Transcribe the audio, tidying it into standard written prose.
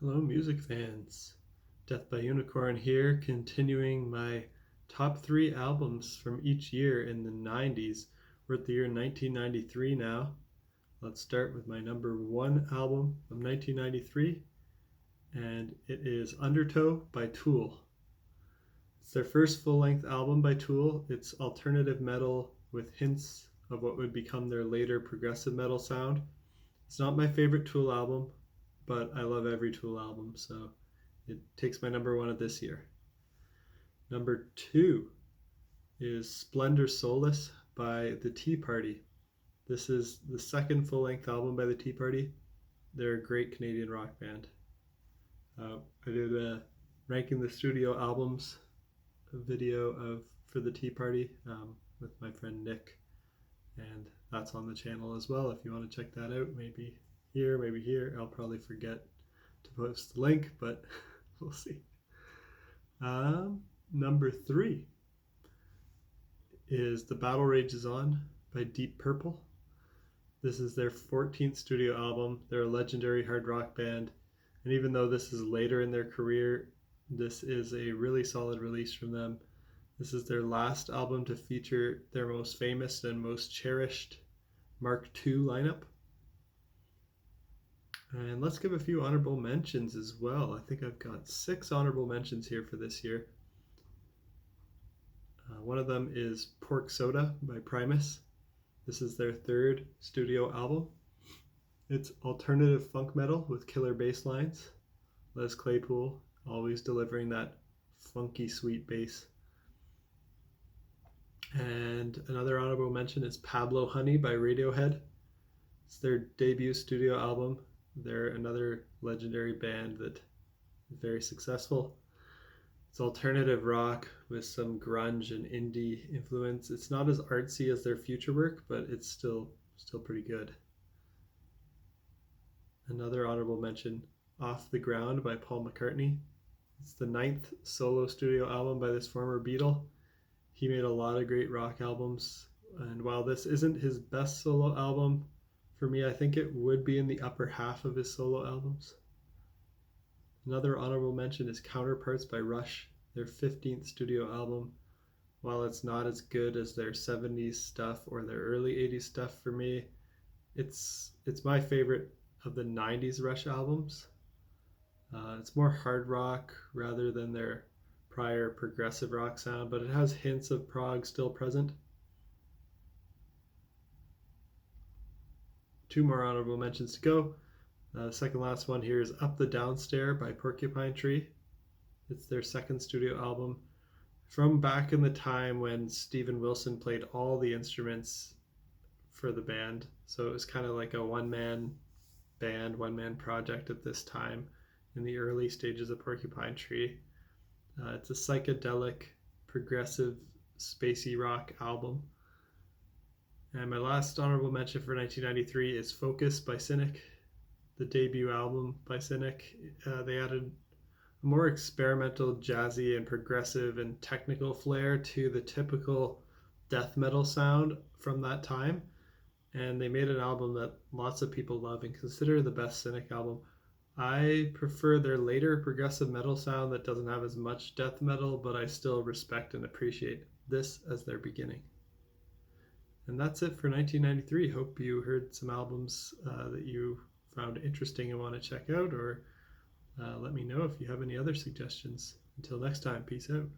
Hello, music fans. Death by Unicorn here, continuing my top three albums from each year in the 90s. We're at the year 1993 now. Let's start with my number one album of 1993, and it is Undertow by Tool. It's their first full length album by Tool. It's alternative metal with hints of what would become their later progressive metal sound. It's not my favorite Tool album, but I love every Tool album, so it takes my number one of this year. Number two is Splendor Soulless by The Tea Party. This is the second full-length album by The Tea Party. They're a great Canadian rock band. I did a ranking the studio albums video for The Tea Party with my friend Nick, and that's on the channel as well if you want to check that out. Maybe here. I'll probably forget to post the link, but we'll see. Number three is The Battle Rages On by Deep Purple. This is their 14th studio album. They're a legendary hard rock band, and even though this is later in their career, this is a really solid release from them. This is their last album to feature their most famous and most cherished Mark II lineup. And let's give a few honorable mentions as well. I think I've got 6 honorable mentions here for this year. One of them is Pork Soda by Primus. This is their third studio album. It's alternative funk metal with killer bass lines. Les Claypool always delivering that funky sweet bass. And another honorable mention is Pablo Honey by Radiohead. It's their debut studio album. They're another legendary band that is very successful. It's alternative rock with some grunge and indie influence. It's not as artsy as their future work, but it's still pretty good. Another honorable mention, Off the Ground by Paul McCartney. It's the 9th solo studio album by this former Beatle. He made a lot of great rock albums, and while this isn't his best solo album, for me, I think it would be in the upper half of his solo albums. Another honorable mention is Counterparts by Rush, their 15th studio album. While it's not as good as their 70s stuff or their early 80s stuff for me, it's my favorite of the 90s Rush albums. It's more hard rock rather than their prior progressive rock sound, but it has hints of prog still present. 2 more honorable mentions to go. The second last one here is Up the Downstair by Porcupine Tree. It's their second studio album from back in the time when Steven Wilson played all the instruments for the band. So it was kind of like a one-man band, one-man project at this time in the early stages of Porcupine Tree. It's a psychedelic, progressive, spacey rock album. And my last honorable mention for 1993 is Focus by Cynic, the debut album by Cynic. They added a more experimental, jazzy, and progressive and technical flair to the typical death metal sound from that time. And they made an album that lots of people love and consider the best Cynic album. I prefer their later progressive metal sound that doesn't have as much death metal, but I still respect and appreciate this as their beginning. And that's it for 1993. Hope you heard some albums that you found interesting and want to check out, or let me know if you have any other suggestions. Until next time, peace out.